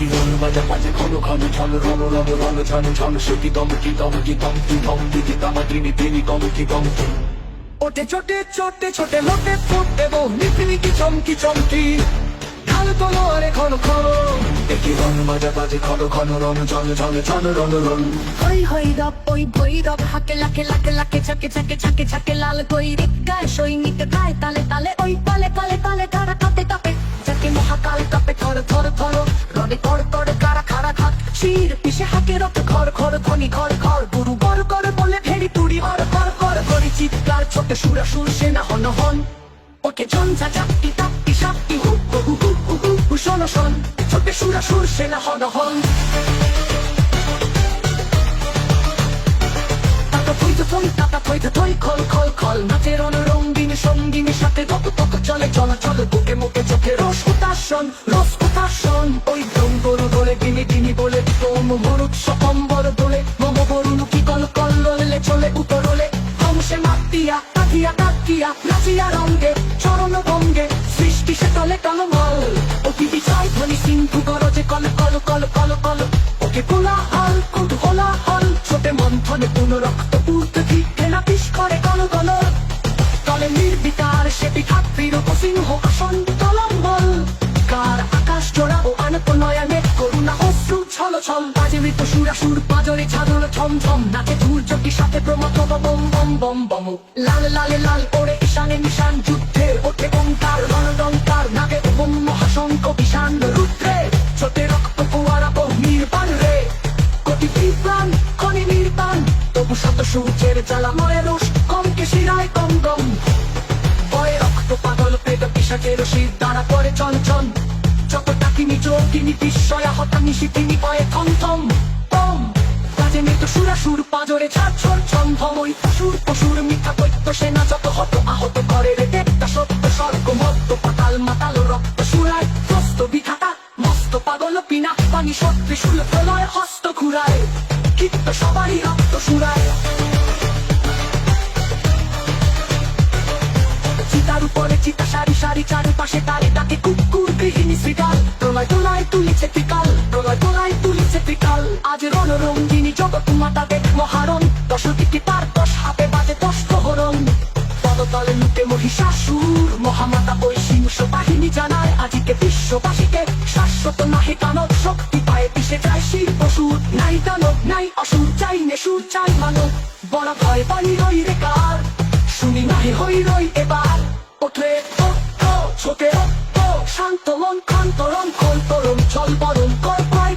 কি রং বাজা বাজে ঘন ঘন ঝন রণ রণ রণ ঝন ঝন সে কি দম কি দম কি দম কি দম দিদি দামা তিনি তিনি দম কি দম ওটে ছোটে ছোটে ছোটে মোটে ফুটে বো নিপিনি কি চমকি চমকি ঢাল তোলো আরে ঘন ঘন একই রং বাজা বাজে ঘন ঘন রণ ঝন ঝন ঝন রণ রণ হই হই রব ওই ভৈরব হাকে লাকে লাকে লাকে ঝাকে ঝাকে ঝাকে ঝাকে লাল গৈরিক গায় সৈনিক গায় তালে তালে ওই পালে পালে পালে তারা কাপে কাপে যাকে মহাকাল কাপে থর থর থর রবে কর কর কারা খারা খাত শির পিছে হাকে রক্ত ঘর ঘর ধনি ঘর ঘর গুরু বর কর বলে ভেড়ি তুড়ি হর কর কর করি চিৎকার ছোটে সুরা সুর সেনা হন হন ওকে ঝঞ্ঝা চাপটি তাপটি সাপটি হু হু হু হু হু হু শোন শোন ছোটে সুরা সুর সেনা হন হন খল খল খল নাচের রঙিনী সঙ্গিনী সাথে তত তত চলে চলাচল বুকে মুখে চোখে রস হুতাশন ওই দম গরু দোলে গিনি গিনি বলে তোম মরুৎ সকম্বর দোলে মম বরুণ কি কল কল ললে চলে উপরলে হংসে মাতিয়া তাকিয়া তাকিয়া নাচিয়া রঙ্গে চরণ ভঙ্গে সৃষ্টি সে তলে টলমল অতি বিচার ধ্বনি সিন্ধু গরজে কল কল কল কল কল ওকে কোলাহল কুতূহলাহল ছোটে মন্থনে পুনরক্ত পূর্তে ঘৃণা পিস করে গল গল তলে নির্বিকার সে পিঠাত্রীর সিংহ আসন তলম্বল কার আকাশ জোড়া ও আনত নয়নে করুণা অশ্রু ছল ছল বাজে মৃত সুরা সুর পাজরে ছাদর ছম ছম নাচে ধূর্যটি সাথে প্রমথ বম বম বম বম লাল লালে লাল করে ঈশানে নিশান যুদ্ধে ওঠে ওঙ্কার রণডঙ্কার নাগে ওম মহাশঙ্খ ঈশান রুদ্রে ছোটে রক্ত ফোয়ারা বহ নির্বাণ রে কোটি বিপ্রাণ খনি নির্বাণ তবু শত সূর্যের জ্বালা ময় রোষ কমকে শিরায় কম গম ভয়ে রক্ত পাগল পেট পিশাচের শির দ্বারা পরে চঞ্চন যত টাকিনি যোগিনী বিস্ময়া হতানি শিপিনি পয়ে থম থম তম কাজে মৃত সুরা সুর পাজরে ছাড়ছর ছন্দম ওই পশুর পশুর মিথ্যা দৈত্য সেনা যত হত আহত করে রে দেবতা সত্য স্বর্গ মত্ত পাতাল মাতাল রক্ত সুরায় প্রস্ত বিধাতা মস্ত পাগল পিনা পানি সত্যি শুল প্রলয় হস্ত ঘুরায় কীর্ত সবারই রক্ত সুরায় চিতার উপরে চিতা সারি সারি চারিপাশে তারে ডাকে কুকুর গৃহিণী শ্রীকাল প্রলয় তোলায় তুলিছে ত্রিকাল প্রলয় তোলায় তুলিছে ত্রিকাল আজ রণরঙ্গিনী জগৎ মাতা দেখ মহারণ 10 দিকে তার 10 হাতে বাজে 10 প্রহরণ পদতলে লুটে মহিষাসুর মহামাতা ওই সিংহ বাহিনী জানায় আজিকে বিশ্ববাসীকে শাশ্বত নাহি কানক শক্তি পায়ে পিছে যায় শির পশুর নাই দানব নাই অসুর চাই নেশুর চাই মানব বড় ভয় পানি রই রে কার শুনি নাহি হই রই এবার ওঠে ছোটে শান্ত মন খান্তরণ খোল তরুণ চল বরণ কর প্রায়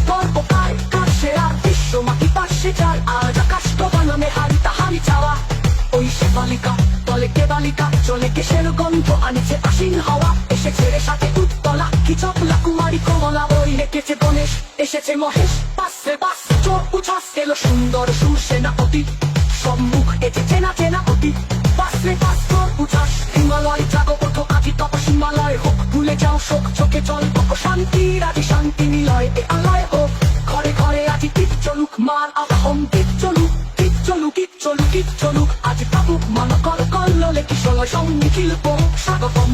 তোর বোকায় কার সেরা বিশ্ব মাটি পাশে যায় আজ আকাশ তো বানামে হারি তাহারি চাওয়া ওই সে বালিকা তলে কে বালিকা চলে কেশের গন্ধ আনিছে আশিন হাওয়া এসেছে রে সাথে উত্তলা কি চপলা কুমারী কমলা ওই হেঁটেছে গণেশ এসেছে মহেশ পাশে বাস চোর উচ্ছ্বাস এলো সুন্দর সুরসেনা অতি সম্মুখ এতে চেনা চেনা অতি পাশে পাশ চোর উচ্ছ্বাস হিমালয় জাগো ওঠো আজি তপসিমালয় হোক ভুলে যাও শোক চোখে জল শান্তি রাজি শান্তি নিলয় এ আলয় হোক ঘরে ঘরে আজি তীর চলুক মার আবাহন তীর চলুক চলুক আজ কাবুক মান কল কল ললে কিশলয় সঙ্গী কিলপ স্বাগতম